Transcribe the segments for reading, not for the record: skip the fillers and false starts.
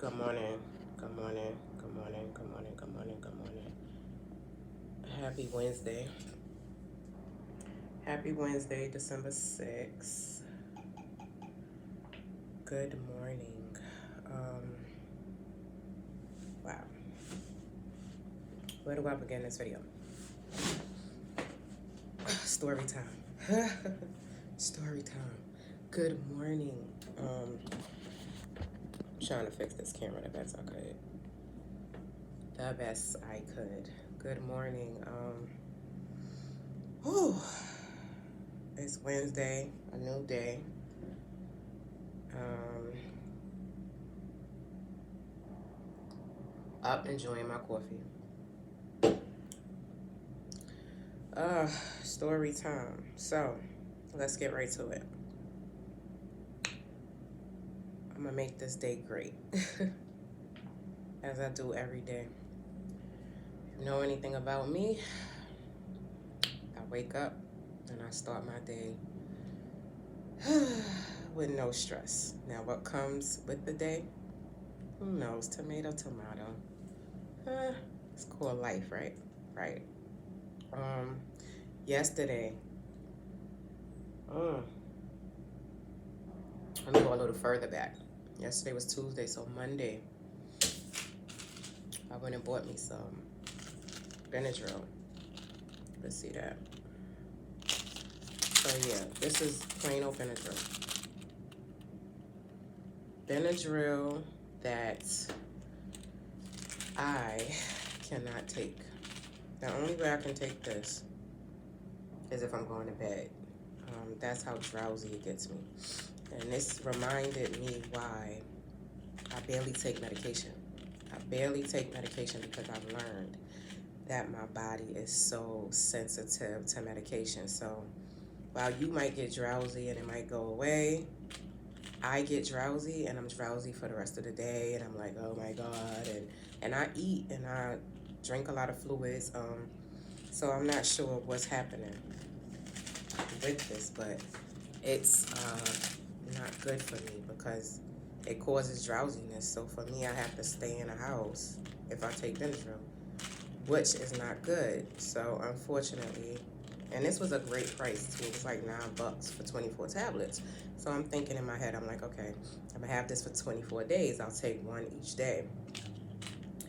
Good morning. Good morning. Good morning. Good morning. Good morning. Good morning. Happy Wednesday. Happy Wednesday, December 6th. Good morning. Wow. Where do I begin this video? Story time. Story time. Good morning. I'm trying to fix this camera the best I could. The best I could. Good morning. Whew. It's Wednesday, a new day. Up enjoying my coffee. Story time. So, let's get right to it. I'm gonna make this day great, as I do every day. If you know anything about me, I wake up and I start my day with no stress. Now, what comes with the day? Who knows? Tomato. It's called life, right? Right. Yesterday, let me go a little further back. Yesterday was Tuesday, so Monday, I went and bought me some Benadryl. Let's see that. So yeah, this is plain old Benadryl. Benadryl that I cannot take. The only way I can take this is if I'm going to bed. That's how drowsy it gets me. And this reminded me why I barely take medication. I barely take medication because I've learned that my body is so sensitive to medication. So while you might get drowsy and it might go away, I get drowsy and I'm drowsy for the rest of the day, and I'm like, oh my God. And I eat and I drink a lot of fluids. So I'm not sure what's happening with this, but it's not good for me because it causes drowsiness. So for me, I have to stay in the house if I take Benadryl, which is not good. So unfortunately, and this was a great price too. It was like $9 for 24 tablets. So I'm thinking in my head, I'm like, okay, I'm gonna have this for 24 days. I'll take one each day.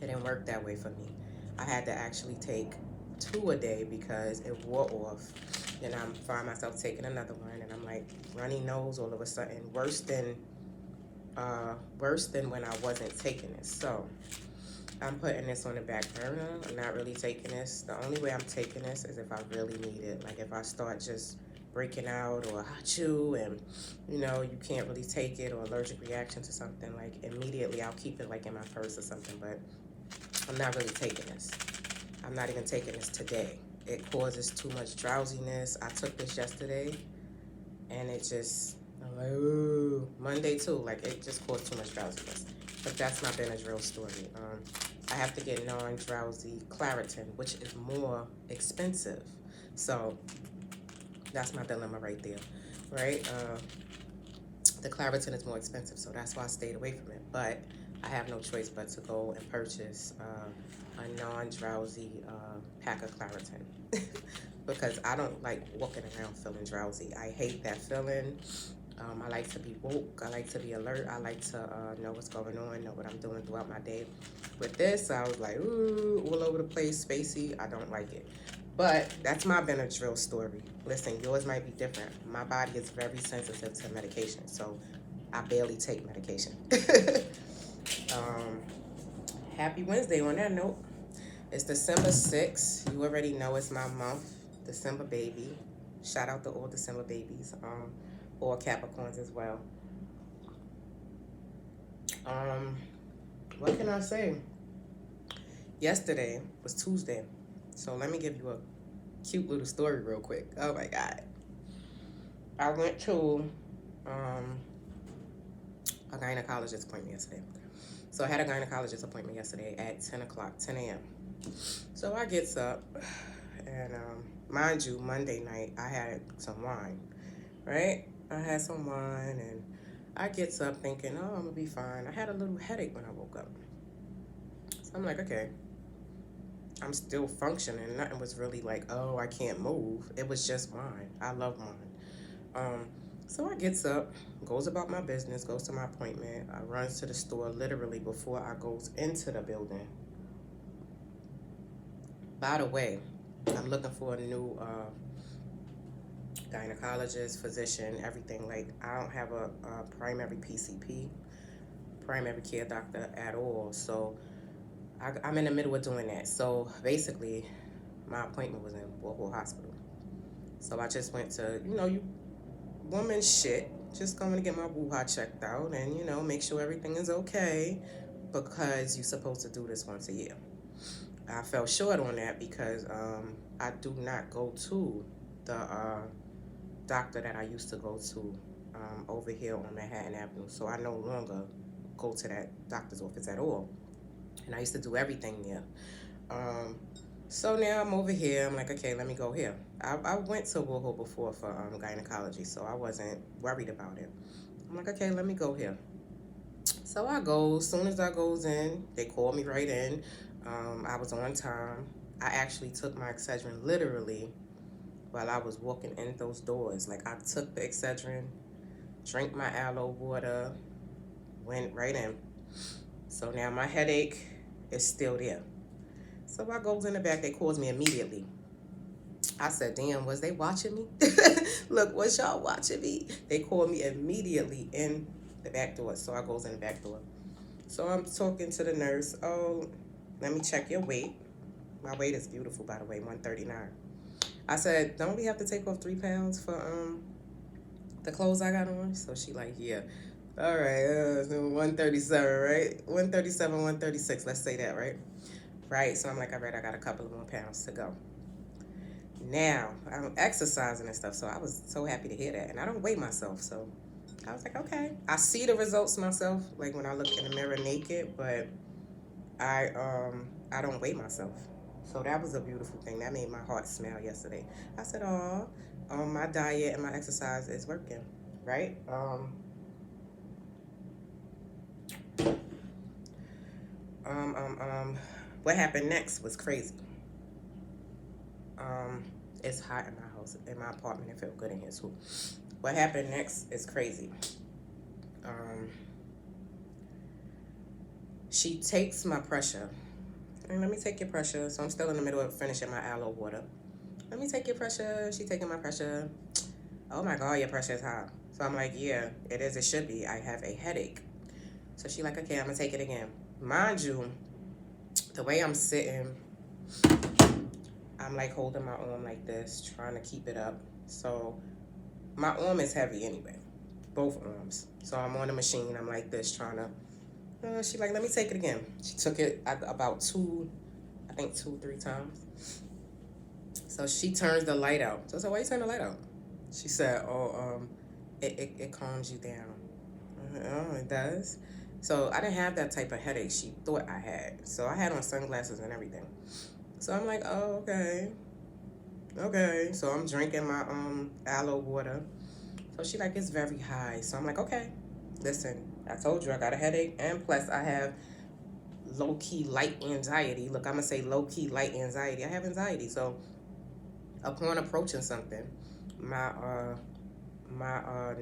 It didn't work that way for me. I had to actually take 2 a day because it wore off. Then I find myself taking another one, and I'm like runny nose all of a sudden, worse than when I wasn't taking this. So I'm putting this on the back burner. I'm not really taking this. The only way I'm taking this is if I really need it. Like if I start just breaking out or achoo and you can't really take it, or allergic reaction to something, like immediately I'll keep it like in my purse or something. But I'm not really taking this. I'm not even taking this today. It causes too much drowsiness. I took this yesterday and it just, I'm like, ooh. Monday too, like it just caused too much drowsiness. But that's my Benadryl story. I have to get non-drowsy Claritin, which is more expensive. So that's my dilemma right there, right? The Claritin is more expensive, so that's why I stayed away from it. But I have no choice but to go and purchase a non-drowsy pack of Claritin because I don't like walking around feeling drowsy. I hate that feeling. I like to be woke. I like to be alert. I like to know what's going on, know what I'm doing throughout my day. With this, I was like, ooh, all over the place, spacey. I don't like it. But that's my Benadryl story. Listen, yours might be different. My body is very sensitive to medication, so I barely take medication. Happy Wednesday on that note. It's December 6th. You already know it's my month, December baby. Shout out to all December babies, all Capricorns as well. What can I say? Yesterday was Tuesday, so let me give you a cute little story real quick. Oh my God. I went to a gynecologist appointment yesterday. So I had a gynecologist appointment yesterday at 10 o'clock, 10 a.m. So I gets up, and mind you, Monday night I had some wine, right? I had some wine, and I gets up thinking, oh, I'm gonna be fine. I had a little headache when I woke up. So I'm like, okay, I'm still functioning. Nothing was really like, oh, I can't move. It was just mine. I love mine. Um, so I gets up, goes about my business, goes to my appointment. I runs to the store literally before I goes into the building. By the way, I'm looking for a new gynecologist, physician, everything. Like I don't have a primary PCP, primary care doctor at all. So I'm in the middle of doing that. So basically, my appointment was in Walpole Hospital. So I just went to, you woman shit, just going to get my woo-ha checked out and, make sure everything is okay because you're supposed to do this once a year. I fell short on that because I do not go to the doctor that I used to go to over here on Manhattan Avenue. So I no longer go to that doctor's office at all. And I used to do everything there. So now I'm over here. I'm like, okay, let me go here. I went to Woho before for gynecology, so I wasn't worried about it. I'm like, okay, let me go here. So I go. As soon as I goes in, they call me right in. I was on time. I actually took my Excedrin literally while I was walking in those doors. Like I took the Excedrin, drank my aloe water, went right in. So now my headache is still there. So I goes in the back, they calls me immediately. I said, damn, was they watching me? Look, was y'all watching me? They called me immediately in the back door. So I goes in the back door. So I'm talking to the nurse. Oh, let me check your weight. My weight is beautiful, by the way, 139. I said, don't we have to take off 3 pounds for the clothes I got on? So she like, yeah. All right, 137, right? 137, 136, let's say that, right? Right, so I'm like, all right, I got a couple of more pounds to go. Now, I'm exercising and stuff, so I was so happy to hear that. And I don't weigh myself, so I was like, okay. I see the results myself, like when I look in the mirror naked, but I don't weigh myself. So that was a beautiful thing. That made my heart smile yesterday. I said, oh, my diet and my exercise is working, right? What happened next was crazy. It's hot in my house, in my apartment. It felt good in here too. What happened next is crazy. She takes my pressure. And let me take your pressure. So I'm still in the middle of finishing my aloe water. Let me take your pressure. She taking my pressure. Oh my God, your pressure is high. So I'm like, yeah, it is. It should be. I have a headache. So she like, okay, I'm gonna take it again. Mind you, the way I'm sitting, I'm like holding my arm like this, trying to keep it up. So my arm is heavy anyway, both arms. So I'm on the machine. I'm like this, trying to. She like, let me take it again. She took it about 2-3 times. So she turns the light out. So I said, why you turn the light out? She said, oh, it calms you down. Oh, it does? So I didn't have that type of headache she thought I had. So I had on sunglasses and everything. So I'm like, oh, okay. Okay. So I'm drinking my aloe water. So she like, it's very high. So I'm like, okay. Listen, I told you I got a headache. And plus I have low-key light anxiety. Look, I'm going to say low-key light anxiety. I have anxiety. So upon approaching something, my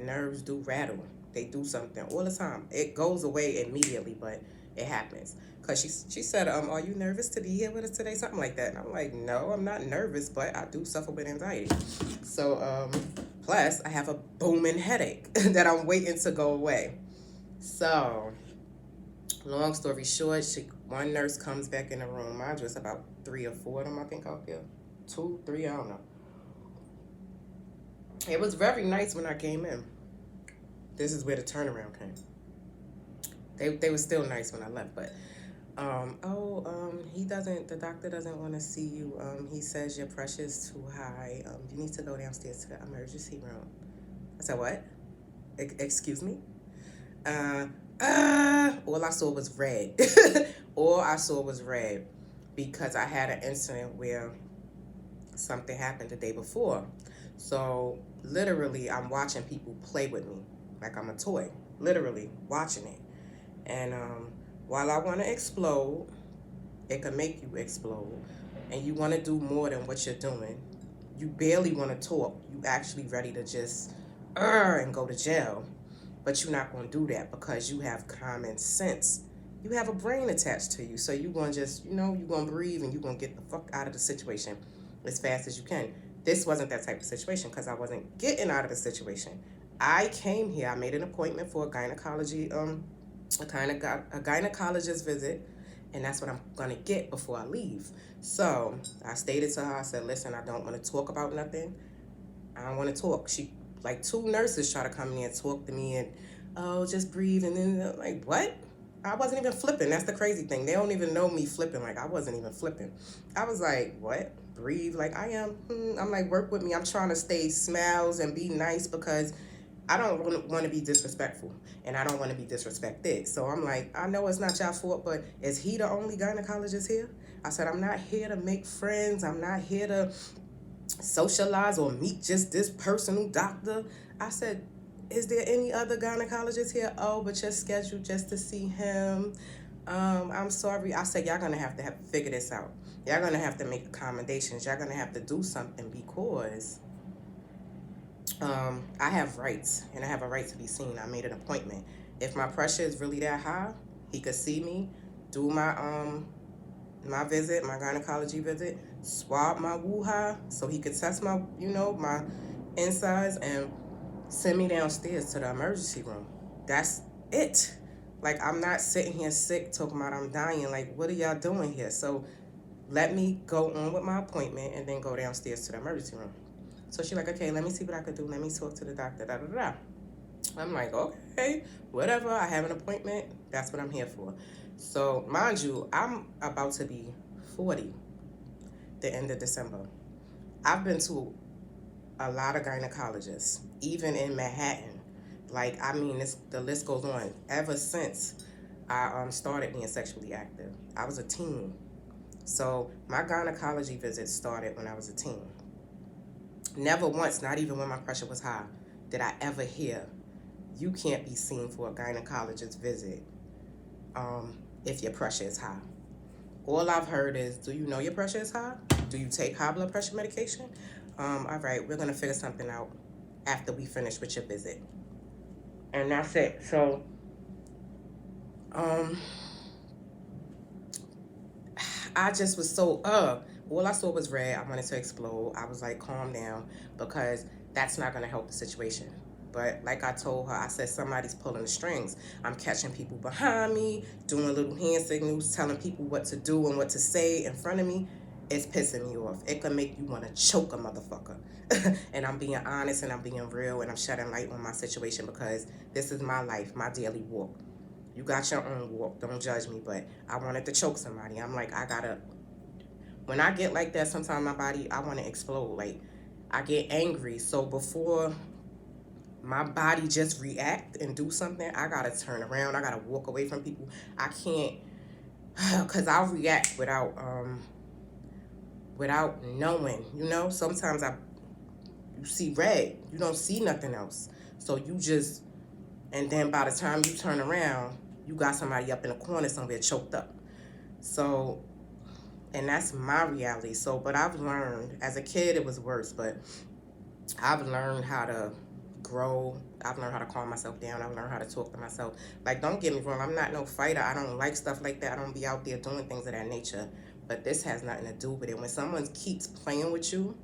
nerves do rattle. They do something all the time. It goes away immediately, but it happens. Because she said, are you nervous to be here with us today? Something like that. And I'm like, no, I'm not nervous, but I do suffer with anxiety. So, plus, I have a booming headache that I'm waiting to go away. So, long story short, one nurse comes back in the room. Mine was about 3 or 4 of them, I think, out there. 2, 3, I don't know. It was very nice when I came in. This is where the turnaround came. They were still nice when I left, but the doctor doesn't want to see you. He says your pressure is too high. You need to go downstairs to the emergency room. I said, what? Excuse me? All I saw was red. All I saw was red because I had an incident where something happened the day before. So literally I'm watching people play with me like I'm a toy. literally watching it. And while I want to explode, it can make you explode. And you want to do more than what you're doing. You barely want to talk. You actually ready to just and go to jail. But you're not going to do that because you have common sense. You have a brain attached to you. So you're going to just, you're going to breathe and you're going to get the fuck out of the situation as fast as you can. This wasn't that type of situation because I wasn't getting out of the situation. I came here. I made an appointment for a gynecologist visit, and that's what I'm gonna get before I leave. So I stated to her, I said, listen, I don't want to talk about nothing. I don't want to talk. She, like, two nurses try to come in and talk to me and, oh, just breathe. And then, like, what? I wasn't even flipping. That's the crazy thing. They don't even know me flipping. Like, I wasn't even flipping. I was like, what? Breathe like I am. I'm like, work with me. I'm trying to stay smiles and be nice because I don't want to be disrespectful, and I don't want to be disrespected. So I'm like, I know it's not y'all fault, but is he the only gynecologist here? I said, I'm not here to make friends. I'm not here to socialize or meet just this personal doctor. I said, is there any other gynecologist here? Oh, but you're scheduled just to see him. I'm sorry. I said, y'all gonna have to figure this out. Y'all gonna have to make accommodations. Y'all gonna have to do something because I have rights, and I have a right to be seen. I made an appointment. If my pressure is really that high, he could see me, do my visit, my gynecology visit, swab my woo-ha so he could test my, my insides and send me downstairs to the emergency room. That's it. Like, I'm not sitting here sick talking about I'm dying. Like, what are y'all doing here? So let me go on with my appointment and then go downstairs to the emergency room. So she's like, okay, let me see what I could do. Let me talk to the doctor, da, da, da. I'm like, okay, whatever. I have an appointment. That's what I'm here for. So, mind you, I'm about to be 40 the end of December. I've been to a lot of gynecologists, even in Manhattan. Like, I mean, the list goes on. Ever since I started being sexually active, I was a teen. So my gynecology visits started when I was a teen. Never once, not even when my pressure was high, did I ever hear, you can't be seen for a gynecologist visit if your pressure is high. All I've heard is, do you know your pressure is high? Do you take high blood pressure medication? All right, we're going to figure something out after we finish with your visit. And that's it. So, I just was so, all I saw was red. I wanted to explode. I was like, calm down, because that's not going to help the situation. But like I told her, I said, somebody's pulling the strings. I'm catching people behind me, doing little hand signals, telling people what to do and what to say in front of me. It's pissing me off. It can make you want to choke a motherfucker. And I'm being honest and I'm being real and I'm shedding light on my situation because this is my life, my daily walk. You got your own walk. Don't judge me, but I wanted to choke somebody. I'm like, when I get like that, sometimes my body, I want to explode. Like, I get angry. So before my body just react and do something, I got to turn around. I got to walk away from people. I can't, because I'll react without knowing, Sometimes you see red. You don't see nothing else. So you just, and then by the time you turn around, you got somebody up in a corner somewhere choked up. So, and that's my reality. So, but I've learned, as a kid it was worse, but I've learned how to grow. I've learned how to calm myself down. I've learned how to talk to myself. Like, don't get me wrong, I'm not no fighter. I don't like stuff like that. I don't be out there doing things of that nature. But this has nothing to do with it. When someone keeps playing with you,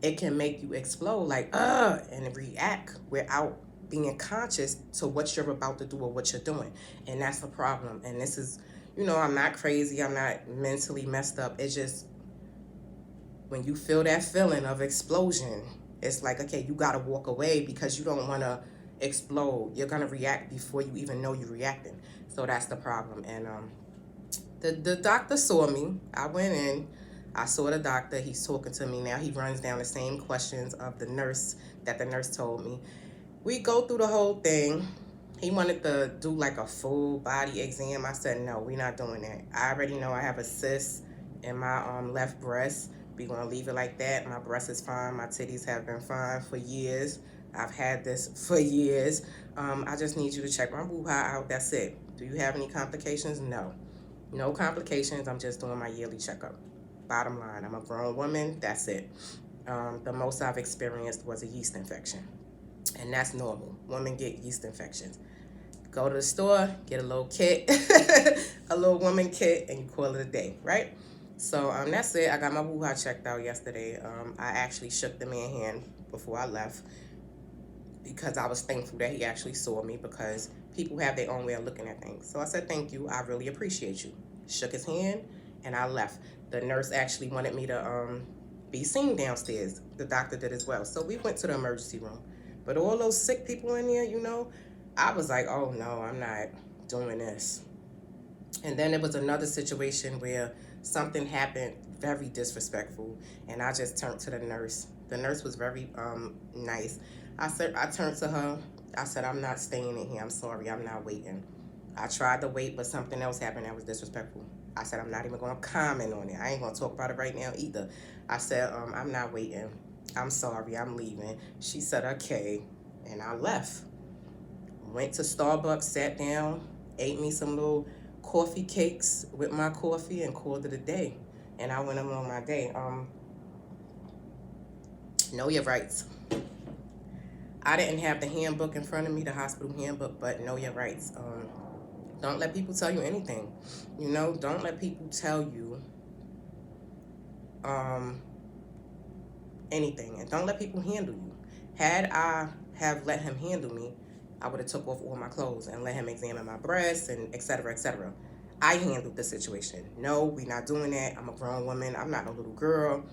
it can make you explode, like, and react without being conscious to what you're about to do or what you're doing. And that's the problem. And this is, I'm not crazy. I'm not mentally messed up. It's just, when you feel that feeling of explosion, it's like, okay, you got to walk away because you don't want to explode. You're going to react before you even know you're reacting. So that's the problem. And the doctor saw me. I went in. I saw the doctor. He's talking to me now. He runs down the same questions of the nurse that the nurse told me. We go through the whole thing. He wanted to do like a full body exam. I said, no, we're not doing that. I already know I have a cyst in my left breast. We're going to leave it like that. My breast is fine. My titties have been fine for years. I've had this for years. I just need you to check my wuha out. That's it. Do you have any complications? No. No complications. I'm just doing my yearly checkup. Bottom line, I'm a grown woman. That's it. The most I've experienced was a yeast infection, and that's normal. Women get yeast infections. Go to the store, get a little kit, a little woman kit, and you call it a day, right? So that's it. I got my wuha checked out yesterday. I actually shook the man's hand before I left because I was thankful that he actually saw me, because people have their own way of looking at things. So I said, thank you. I really appreciate you. Shook his hand, and I left. The nurse actually wanted me to be seen downstairs. The doctor did as well. So we went to the emergency room. But all those sick people in there, I was like, oh no, I'm not doing this. And then there was another situation where something happened very disrespectful, and I just turned to the nurse. The nurse was very nice. I turned to her. I said, I'm not staying in here. I'm sorry. I'm not waiting. I tried to wait, but something else happened that was disrespectful. I said, I'm not even going to comment on it. I ain't going to talk about it right now either. I said, I'm not waiting. I'm sorry. I'm leaving. She said, okay. And I left. Went to Starbucks, sat down, ate me some little coffee cakes with my coffee, and called it a day. And I went along my day. Know your rights. I didn't have the handbook in front of me, the hospital handbook, but know your rights. Don't let people tell you anything. Don't let people tell you anything. And don't let people handle you. Had I have let him handle me, I would have took off all my clothes and let him examine my breasts and et cetera, et cetera. I handled the situation. No, we're not doing that. I'm a grown woman. I'm not a little girl.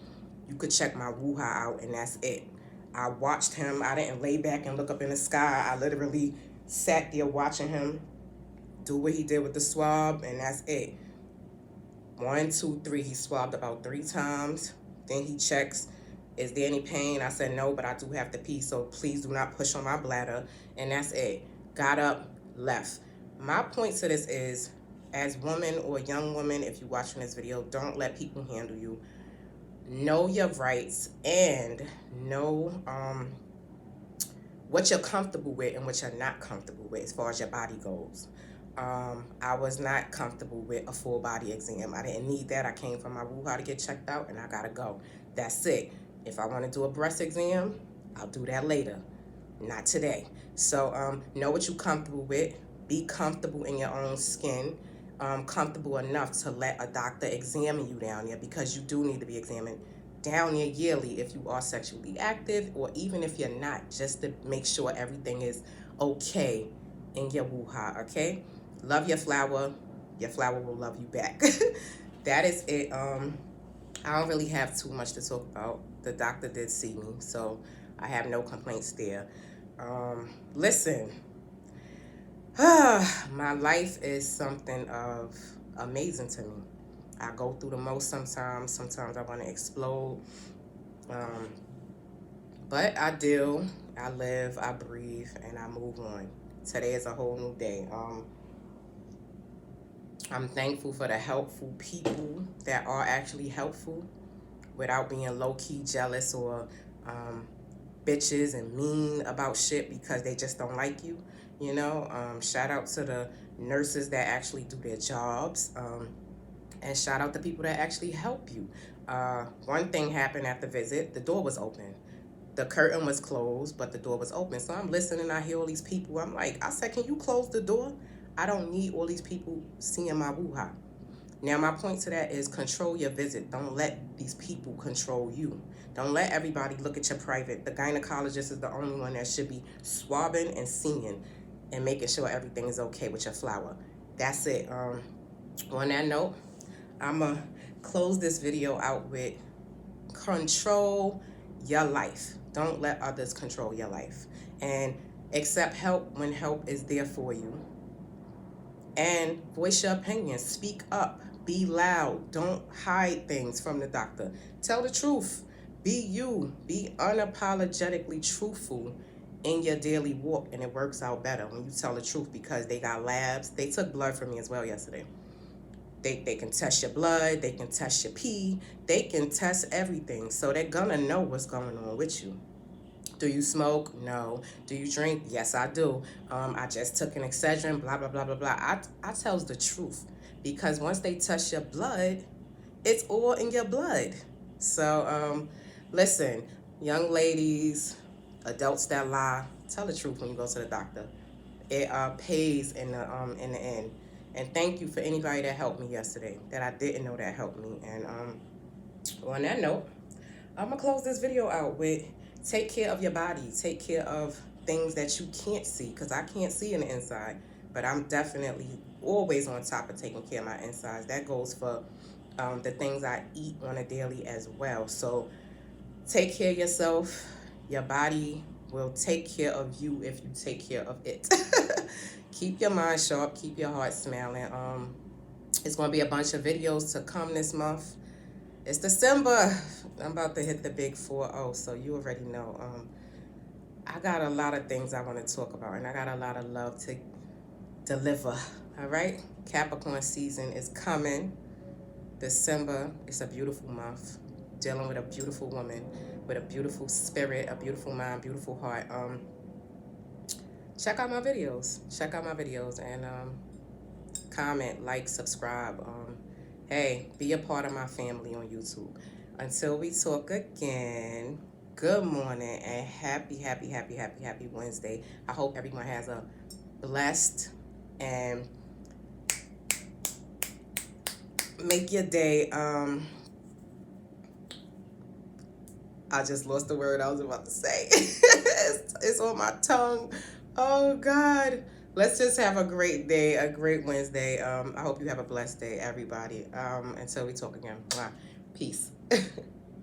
You could check my wuha out, and that's it. I watched him. I didn't lay back and look up in the sky. I literally sat there watching him do what he did with the swab, and that's it. 1, 2, 3. He swabbed about 3 times. Then he checks, is there any pain? I said no, but I do have to pee, so please do not push on my bladder. And that's it. Got up, left. My point to this is, as woman or young woman, if you're watching this video, don't let people handle you. Know your rights and know what you're comfortable with and what you're not comfortable with as far as your body goes. I was not comfortable with a full body exam. I didn't need that. I came from my wuha to get checked out, and I gotta go. That's it. If I want to do a breast exam, I'll do that later, not today. So know what you're comfortable with. Be comfortable in your own skin. Comfortable enough to let a doctor examine you down there, because you do need to be examined down there yearly if you are sexually active, or even if you're not, just to make sure everything is okay in your wuha, okay? Love your flower. Your flower will love you back. That is it. I don't really have too much to talk about. The doctor did see me, so I have no complaints there. Listen. My life is something of amazing to me. I go through the most sometimes. Sometimes I want to explode. But I deal, I live, I breathe, and I move on. Today is a whole new day. I'm thankful for the helpful people that are actually helpful without being low-key jealous or bitches and mean about shit because they just don't like you. Shout out to the nurses that actually do their jobs, and shout out to people that actually help you. One thing happened at the visit. The door was open. The curtain was closed, but the door was open. So I'm listening, I hear all these people. I said, can you close the door? I don't need all these people seeing my wuha. Now, my point to that is control your visit. Don't let these people control you. Don't let everybody look at your private. The gynecologist is the only one that should be swabbing and seeing and making sure everything is okay with your flower. That's it. On that note, I'm going to close this video out with control your life. Don't let others control your life. And accept help when help is there for you. And voice your opinion. Speak up. Be loud. Don't hide things from the doctor. Tell the truth. Be you. Be unapologetically truthful in your daily walk, and it works out better when you tell the truth, because they got labs. They took blood from me as well yesterday. They can test your blood. They can test your pee. They can test everything. So they're going to know what's going on with you. Do you smoke? No. Do you drink? Yes, I do. I just took an Excedrin, blah, blah, blah, blah, blah. I tells the truth because once they touch your blood, it's all in your blood. So, listen, young ladies, adults that lie, tell the truth when you go to the doctor. It pays in the end. And thank you for anybody that helped me yesterday that I didn't know that helped me. And on that note, I'm gonna close this video out with take care of your body, take care of things that you can't see, because I can't see in the inside, but I'm definitely always on top of taking care of my insides. That goes for the things I eat on a daily as well. So take care of yourself. Your body will take care of you if you take care of it. Keep your mind sharp, keep your heart smiling. It's gonna be a bunch of videos to come this month. It's December. I'm about to hit the big 4-0, so you already know. I got a lot of things I want to talk about, and I got a lot of love to deliver. All right? Capricorn season is coming. December is a beautiful month. Dealing with a beautiful woman with a beautiful spirit, a beautiful mind, beautiful heart. Check out my videos. Check out my videos and comment, like, subscribe. Hey, be a part of my family on YouTube. Until we talk again, good morning and happy Wednesday. I hope everyone has a blessed and make your day. I just lost the word I was about to say. It's on my tongue. Oh, God. Let's just have a great day, a great Wednesday. I hope you have a blessed day, everybody. Until we talk again. Peace.